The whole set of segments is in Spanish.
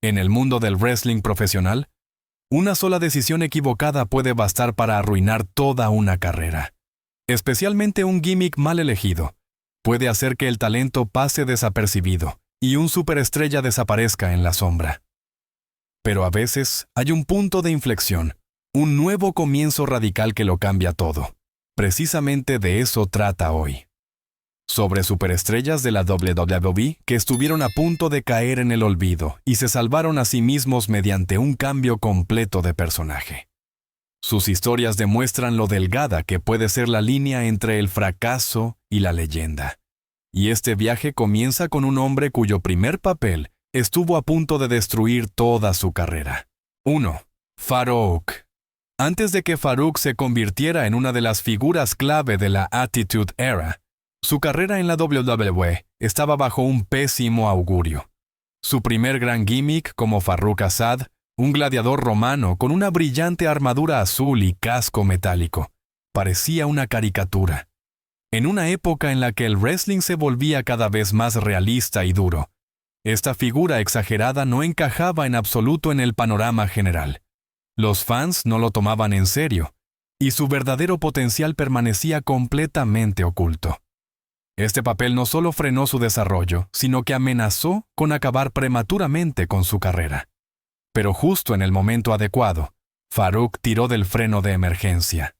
En el mundo del wrestling profesional, una sola decisión equivocada puede bastar para arruinar toda una carrera. Especialmente un gimmick mal elegido puede hacer que el talento pase desapercibido y un superestrella desaparezca en la sombra. Pero a veces hay un punto de inflexión, un nuevo comienzo radical que lo cambia todo. Precisamente de eso trata hoy. Sobre superestrellas de la WWE que estuvieron a punto de caer en el olvido y se salvaron a sí mismos mediante un cambio completo de personaje. Sus historias demuestran lo delgada que puede ser la línea entre el fracaso y la leyenda. Y este viaje comienza con un hombre cuyo primer papel estuvo a punto de destruir toda su carrera. 1. Farouk. Antes de que Farouk se convirtiera en una de las figuras clave de la Attitude Era, su carrera en la WWE estaba bajo un pésimo augurio. Su primer gran gimmick como Farouk Assad, un gladiador romano con una brillante armadura azul y casco metálico, parecía una caricatura. En una época en la que el wrestling se volvía cada vez más realista y duro, esta figura exagerada no encajaba en absoluto en el panorama general. Los fans no lo tomaban en serio, y su verdadero potencial permanecía completamente oculto. Este papel no solo frenó su desarrollo, sino que amenazó con acabar prematuramente con su carrera. Pero justo en el momento adecuado, Farouk tiró del freno de emergencia.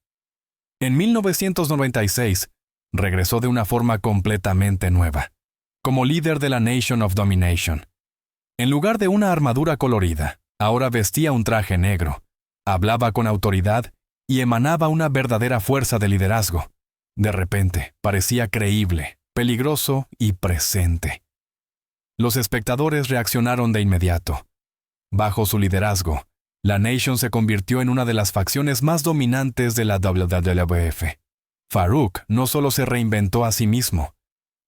En 1996, regresó de una forma completamente nueva, como líder de la Nation of Domination. En lugar de una armadura colorida, ahora vestía un traje negro, hablaba con autoridad y emanaba una verdadera fuerza de liderazgo. De repente, parecía creíble, peligroso y presente. Los espectadores reaccionaron de inmediato. Bajo su liderazgo, la Nation se convirtió en una de las facciones más dominantes de la WWF. Farouk no solo se reinventó a sí mismo,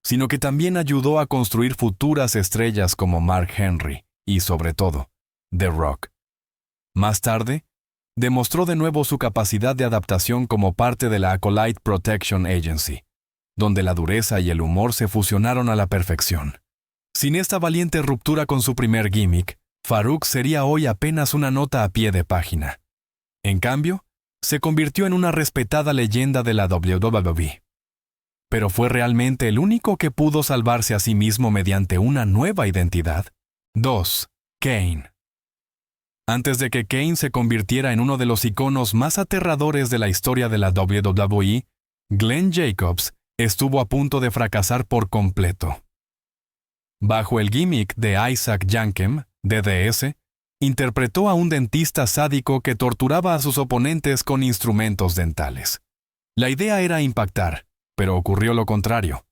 sino que también ayudó a construir futuras estrellas como Mark Henry y, sobre todo, The Rock. Más tarde, demostró de nuevo su capacidad de adaptación como parte de la Acolyte Protection Agency, donde la dureza y el humor se fusionaron a la perfección. Sin esta valiente ruptura con su primer gimmick, Farouk sería hoy apenas una nota a pie de página. En cambio, se convirtió en una respetada leyenda de la WWE. ¿Pero fue realmente el único que pudo salvarse a sí mismo mediante una nueva identidad? 2. Kane. Antes de que Kane se convirtiera en uno de los iconos más aterradores de la historia de la WWE, Glenn Jacobs estuvo a punto de fracasar por completo. Bajo el gimmick de Isaac Yankem, DDS, interpretó a un dentista sádico que torturaba a sus oponentes con instrumentos dentales. La idea era impactar, pero ocurrió lo contrario.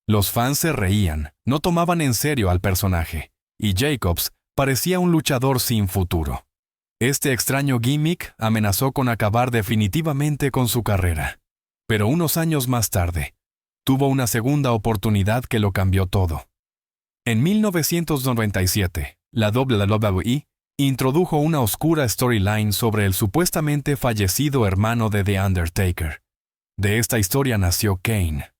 Los fans se reían, no tomaban en serio al personaje, y Jacobs parecía un luchador sin futuro. Este extraño gimmick amenazó con acabar definitivamente con su carrera. Pero unos años más tarde, tuvo una segunda oportunidad que lo cambió todo. En 1997, la WWE introdujo una oscura storyline sobre el supuestamente fallecido hermano de The Undertaker. De esta historia nació Kane.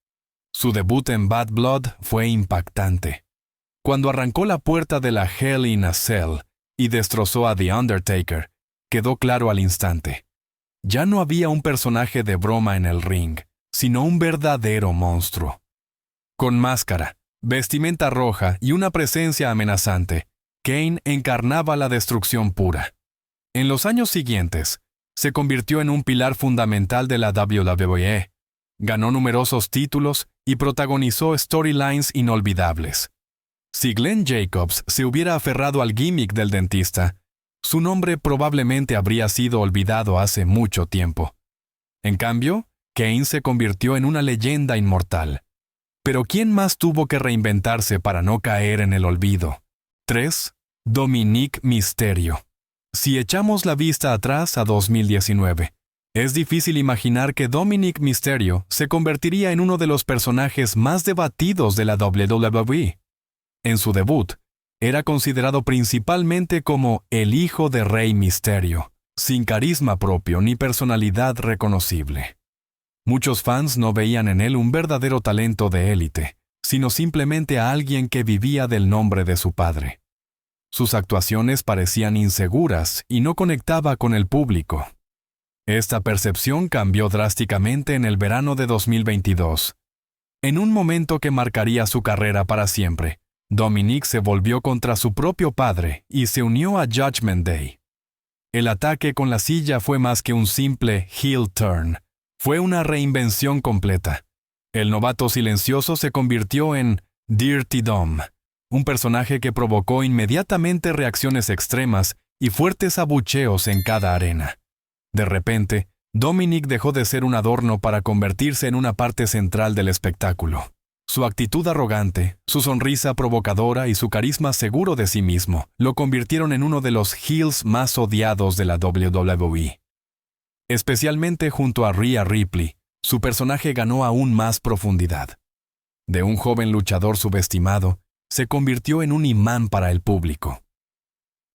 Su debut en Bad Blood fue impactante. Cuando arrancó la puerta de la Hell in a Cell y destrozó a The Undertaker, quedó claro al instante. Ya no había un personaje de broma en el ring, sino un verdadero monstruo. Con máscara, vestimenta roja y una presencia amenazante, Kane encarnaba la destrucción pura. En los años siguientes, se convirtió en un pilar fundamental de la WWE. Ganó numerosos títulos y protagonizó storylines inolvidables. Si Glenn Jacobs se hubiera aferrado al gimmick del dentista, su nombre probablemente habría sido olvidado hace mucho tiempo. En cambio, Kane se convirtió en una leyenda inmortal. Pero ¿quién más tuvo que reinventarse para no caer en el olvido? 3. Dominic Mysterio. Si echamos la vista atrás a 2019, es difícil imaginar que Dominic Mysterio se convertiría en uno de los personajes más debatidos de la WWE. En su debut, era considerado principalmente como el hijo de Rey Mysterio, sin carisma propio ni personalidad reconocible. Muchos fans no veían en él un verdadero talento de élite, sino simplemente a alguien que vivía del nombre de su padre. Sus actuaciones parecían inseguras y no conectaba con el público. Esta percepción cambió drásticamente en el verano de 2022. En un momento que marcaría su carrera para siempre, Dominik se volvió contra su propio padre y se unió a Judgment Day. El ataque con la silla fue más que un simple heel turn. Fue una reinvención completa. El novato silencioso se convirtió en Dirty Dom, un personaje que provocó inmediatamente reacciones extremas y fuertes abucheos en cada arena. De repente, Dominik dejó de ser un adorno para convertirse en una parte central del espectáculo. Su actitud arrogante, su sonrisa provocadora y su carisma seguro de sí mismo lo convirtieron en uno de los heels más odiados de la WWE. Especialmente junto a Rhea Ripley, su personaje ganó aún más profundidad. De un joven luchador subestimado, se convirtió en un imán para el público.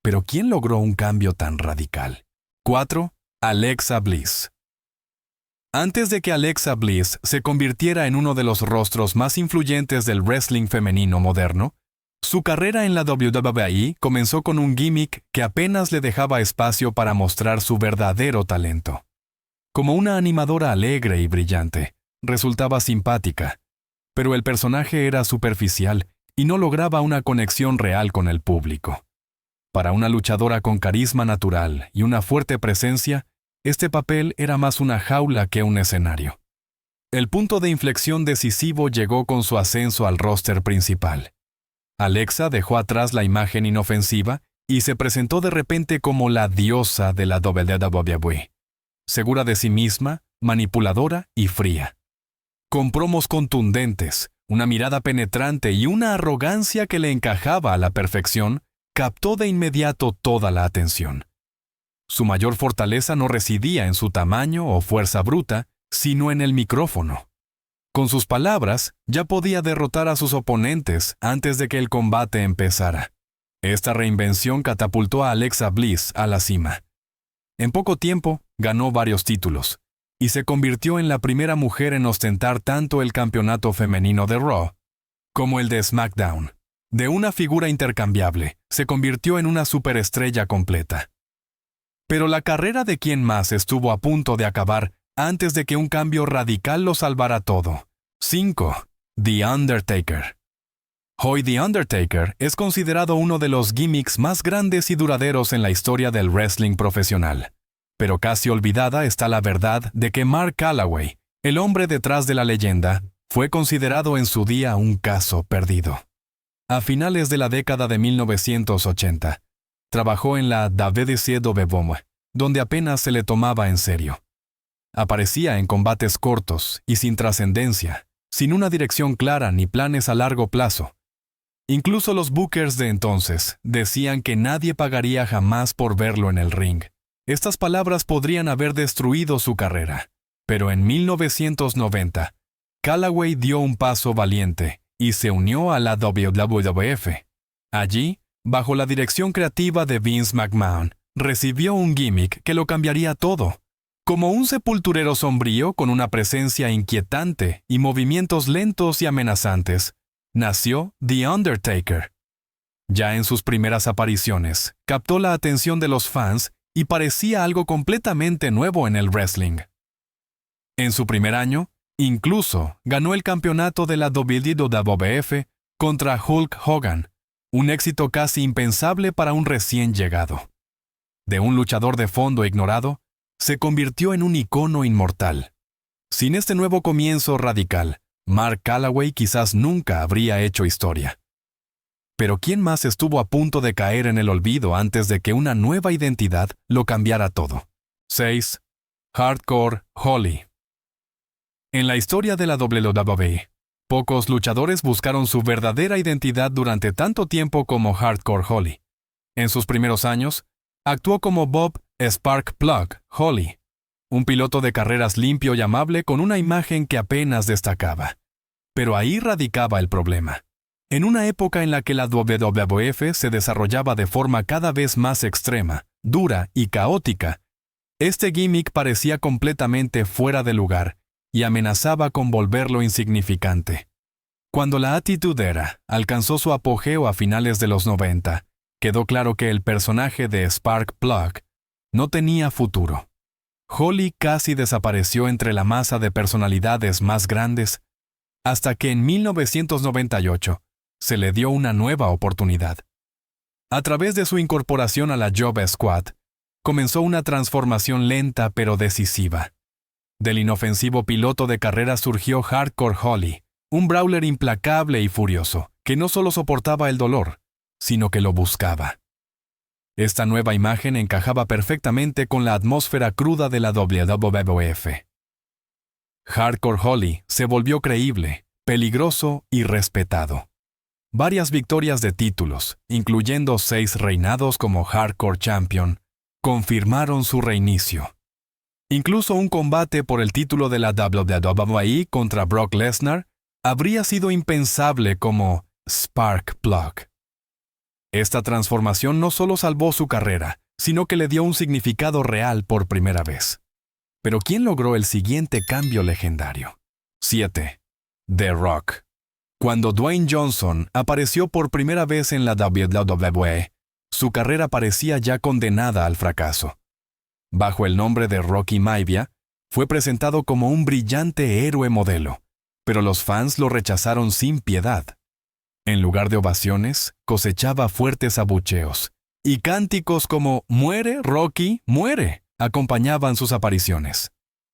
Pero ¿quién logró un cambio tan radical? 4. Alexa Bliss. Antes de que Alexa Bliss se convirtiera en uno de los rostros más influyentes del wrestling femenino moderno, su carrera en la WWE comenzó con un gimmick que apenas le dejaba espacio para mostrar su verdadero talento. Como una animadora alegre y brillante, resultaba simpática, pero el personaje era superficial y no lograba una conexión real con el público. Para una luchadora con carisma natural y una fuerte presencia, este papel era más una jaula que un escenario. El punto de inflexión decisivo llegó con su ascenso al roster principal. Alexa dejó atrás la imagen inofensiva y se presentó de repente como la diosa de la WWE, segura de sí misma, manipuladora y fría. Con promos contundentes, una mirada penetrante y una arrogancia que le encajaba a la perfección, captó de inmediato toda la atención. Su mayor fortaleza no residía en su tamaño o fuerza bruta, sino en el micrófono. Con sus palabras, ya podía derrotar a sus oponentes antes de que el combate empezara. Esta reinvención catapultó a Alexa Bliss a la cima. En poco tiempo, ganó varios títulos, y se convirtió en la primera mujer en ostentar tanto el campeonato femenino de Raw como el de SmackDown. De una figura intercambiable, se convirtió en una superestrella completa. Pero la carrera de quien más estuvo a punto de acabar antes de que un cambio radical lo salvara todo. 5. The Undertaker. Hoy The Undertaker es considerado uno de los gimmicks más grandes y duraderos en la historia del wrestling profesional. Pero casi olvidada está la verdad de que Mark Calaway, el hombre detrás de la leyenda, fue considerado en su día un caso perdido. A finales de la década de 1980, trabajó en la WCW, donde apenas se le tomaba en serio. Aparecía en combates cortos y sin trascendencia, sin una dirección clara ni planes a largo plazo. Incluso los bookers de entonces decían que nadie pagaría jamás por verlo en el ring. Estas palabras podrían haber destruido su carrera. Pero en 1990, Calaway dio un paso valiente y se unió a la WWF. Allí, bajo la dirección creativa de Vince McMahon, recibió un gimmick que lo cambiaría todo. Como un sepulturero sombrío con una presencia inquietante y movimientos lentos y amenazantes, nació The Undertaker. Ya en sus primeras apariciones, captó la atención de los fans y parecía algo completamente nuevo en el wrestling. En su primer año, incluso ganó el campeonato de la WWF contra Hulk Hogan, un éxito casi impensable para un recién llegado. De un luchador de fondo ignorado, se convirtió en un icono inmortal. Sin este nuevo comienzo radical, Mark Calaway quizás nunca habría hecho historia. Pero ¿quién más estuvo a punto de caer en el olvido antes de que una nueva identidad lo cambiara todo? 6. Hardcore Holly. En la historia de la WWE, pocos luchadores buscaron su verdadera identidad durante tanto tiempo como Hardcore Holly. En sus primeros años, actuó como Bob Sparkplug Holly, un piloto de carreras limpio y amable con una imagen que apenas destacaba. Pero ahí radicaba el problema. En una época en la que la WWF se desarrollaba de forma cada vez más extrema, dura y caótica, este gimmick parecía completamente fuera de lugar y amenazaba con volverlo insignificante. Cuando la Attitude Era alcanzó su apogeo a finales de los 90, quedó claro que el personaje de Spark Plug no tenía futuro. Holly casi desapareció entre la masa de personalidades más grandes hasta que en 1998 se le dio una nueva oportunidad. A través de su incorporación a la Job Squad, comenzó una transformación lenta pero decisiva. Del inofensivo piloto de carreras surgió Hardcore Holly, un brawler implacable y furioso, que no solo soportaba el dolor, sino que lo buscaba. Esta nueva imagen encajaba perfectamente con la atmósfera cruda de la WWF. Hardcore Holly se volvió creíble, peligroso y respetado. Varias victorias de títulos, incluyendo 6 reinados como Hardcore Champion, confirmaron su reinicio. Incluso un combate por el título de la WWE contra Brock Lesnar habría sido impensable como Spark Plug. Esta transformación no solo salvó su carrera, sino que le dio un significado real por primera vez. Pero ¿quién logró el siguiente cambio legendario? 7. The Rock. Cuando Dwayne Johnson apareció por primera vez en la WWE, su carrera parecía ya condenada al fracaso. Bajo el nombre de Rocky Maivia, fue presentado como un brillante héroe modelo, pero los fans lo rechazaron sin piedad. En lugar de ovaciones, cosechaba fuertes abucheos, y cánticos como «¡Muere, Rocky, muere!» acompañaban sus apariciones.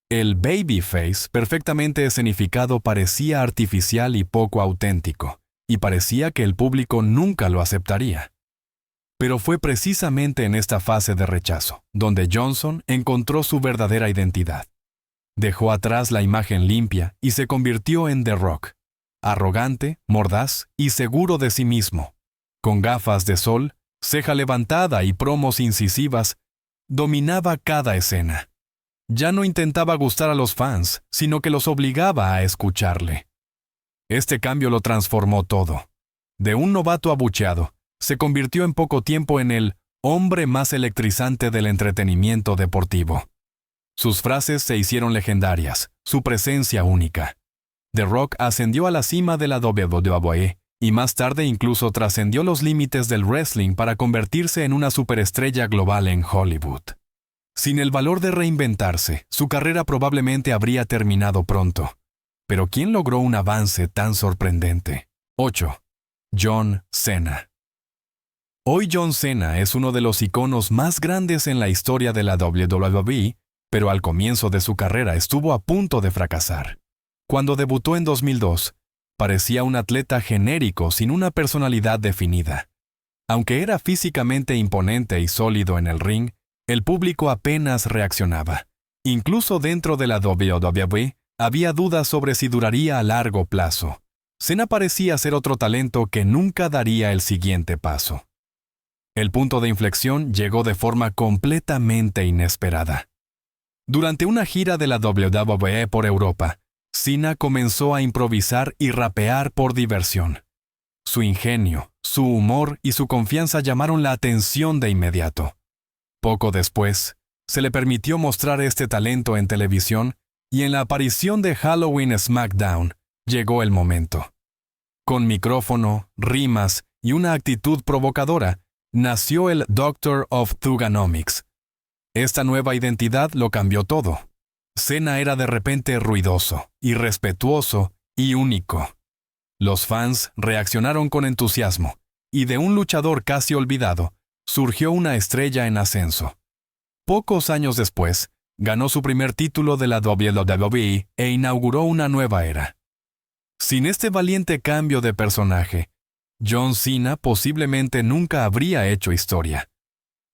El babyface perfectamente escenificado parecía artificial y poco auténtico, y parecía que el público nunca lo aceptaría. Pero fue precisamente en esta fase de rechazo, donde Johnson encontró su verdadera identidad. Dejó atrás la imagen limpia y se convirtió en The Rock, arrogante, mordaz y seguro de sí mismo. Con gafas de sol, ceja levantada y promos incisivas, dominaba cada escena. Ya no intentaba gustar a los fans, sino que los obligaba a escucharle. Este cambio lo transformó todo. De un novato abucheado, se convirtió en poco tiempo en el hombre más electrizante del entretenimiento deportivo. Sus frases se hicieron legendarias, su presencia única. The Rock ascendió a la cima de la WWE y más tarde incluso trascendió los límites del wrestling para convertirse en una superestrella global en Hollywood. Sin el valor de reinventarse, su carrera probablemente habría terminado pronto. Pero ¿quién logró un avance tan sorprendente? 8. John Cena. Hoy John Cena es uno de los iconos más grandes en la historia de la WWE, pero al comienzo de su carrera estuvo a punto de fracasar. Cuando debutó en 2002, parecía un atleta genérico sin una personalidad definida. Aunque era físicamente imponente y sólido en el ring, el público apenas reaccionaba. Incluso dentro de la WWE, había dudas sobre si duraría a largo plazo. Cena parecía ser otro talento que nunca daría el siguiente paso. El punto de inflexión llegó de forma completamente inesperada. Durante una gira de la WWE por Europa, Cena comenzó a improvisar y rapear por diversión. Su ingenio, su humor y su confianza llamaron la atención de inmediato. Poco después, se le permitió mostrar este talento en televisión y en la aparición de Halloween SmackDown llegó el momento. Con micrófono, rimas y una actitud provocadora, nació el Doctor of Thuganomics. Esta nueva identidad lo cambió todo. Cena era de repente ruidoso, irrespetuoso y único. Los fans reaccionaron con entusiasmo, y de un luchador casi olvidado, surgió una estrella en ascenso. Pocos años después, ganó su primer título de la WWE e inauguró una nueva era. Sin este valiente cambio de personaje, John Cena posiblemente nunca habría hecho historia.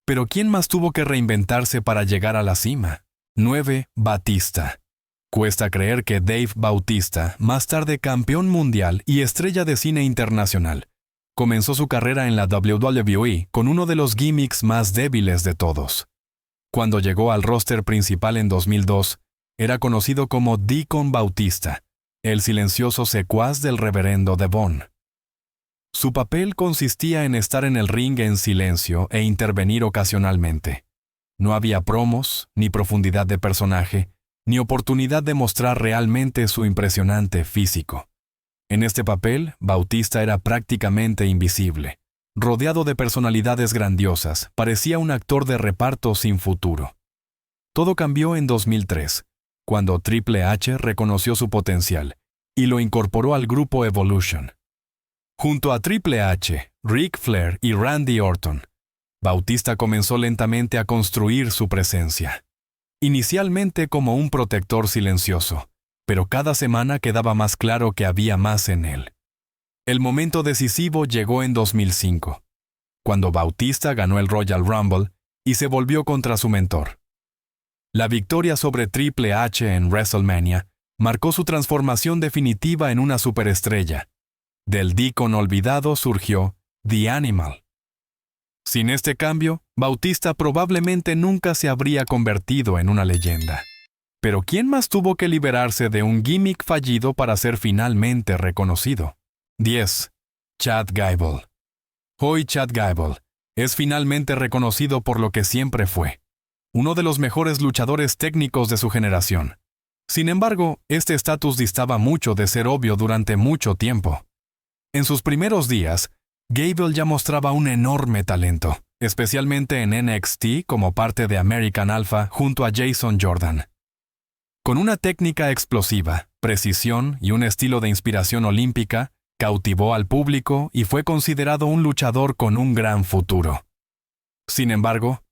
Pero ¿quién más tuvo que reinventarse para llegar a la cima? 9. Batista. Cuesta creer que Dave Bautista, más tarde campeón mundial y estrella de cine internacional, comenzó su carrera en la WWE con uno de los gimmicks más débiles de todos. Cuando llegó al roster principal en 2002, era conocido como Deacon Bautista, el silencioso secuaz del reverendo Devon. Su papel consistía en estar en el ring en silencio e intervenir ocasionalmente. No había promos, ni profundidad de personaje, ni oportunidad de mostrar realmente su impresionante físico. En este papel, Bautista era prácticamente invisible, rodeado de personalidades grandiosas, parecía un actor de reparto sin futuro. Todo cambió en 2003, cuando Triple H reconoció su potencial y lo incorporó al grupo Evolution. Junto a Triple H, Ric Flair y Randy Orton, Bautista comenzó lentamente a construir su presencia. Inicialmente como un protector silencioso, pero cada semana quedaba más claro que había más en él. El momento decisivo llegó en 2005, cuando Bautista ganó el Royal Rumble y se volvió contra su mentor. La victoria sobre Triple H en WrestleMania marcó su transformación definitiva en una superestrella. Del Deacon olvidado surgió The Animal. Sin este cambio, Bautista probablemente nunca se habría convertido en una leyenda. Pero ¿quién más tuvo que liberarse de un gimmick fallido para ser finalmente reconocido? 10. Chad Gable. Hoy Chad Gable es finalmente reconocido por lo que siempre fue, uno de los mejores luchadores técnicos de su generación. Sin embargo, este estatus distaba mucho de ser obvio durante mucho tiempo. En sus primeros días, Gable ya mostraba un enorme talento, especialmente en NXT como parte de American Alpha junto a Jason Jordan. Con una técnica explosiva, precisión y un estilo de inspiración olímpica, cautivó al público y fue considerado un luchador con un gran futuro. Sin embargo,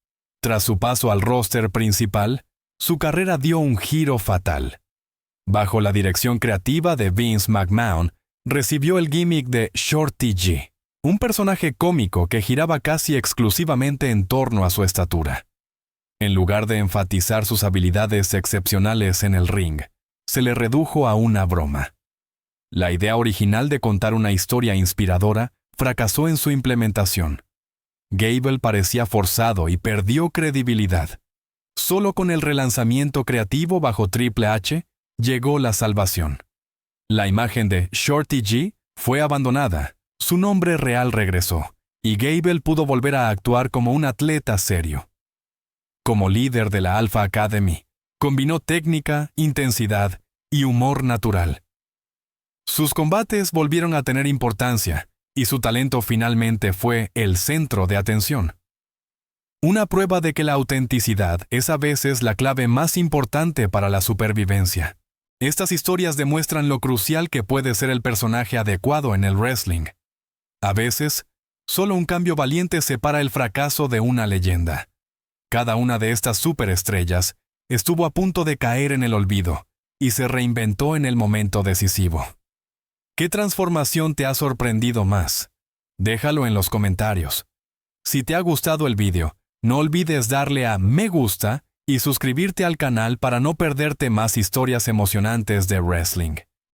tras su paso al roster principal, su carrera dio un giro fatal. Bajo la dirección creativa de Vince McMahon, recibió el gimmick de Shorty G, un personaje cómico que giraba casi exclusivamente en torno a su estatura. En lugar de enfatizar sus habilidades excepcionales en el ring, se le redujo a una broma. La idea original de contar una historia inspiradora fracasó en su implementación. Gable parecía forzado y perdió credibilidad. Solo con el relanzamiento creativo bajo Triple H llegó la salvación. La imagen de Shorty G fue abandonada, su nombre real regresó, y Gable pudo volver a actuar como un atleta serio. Como líder de la Alpha Academy, combinó técnica, intensidad y humor natural. Sus combates volvieron a tener importancia, y su talento finalmente fue el centro de atención. Una prueba de que la autenticidad es a veces la clave más importante para la supervivencia. Estas historias demuestran lo crucial que puede ser el personaje adecuado en el wrestling. A veces, solo un cambio valiente separa el fracaso de una leyenda. Cada una de estas superestrellas estuvo a punto de caer en el olvido y se reinventó en el momento decisivo. ¿Qué transformación te ha sorprendido más? Déjalo en los comentarios. Si te ha gustado el vídeo, no olvides darle a me gusta y suscribirte al canal para no perderte más historias emocionantes de wrestling.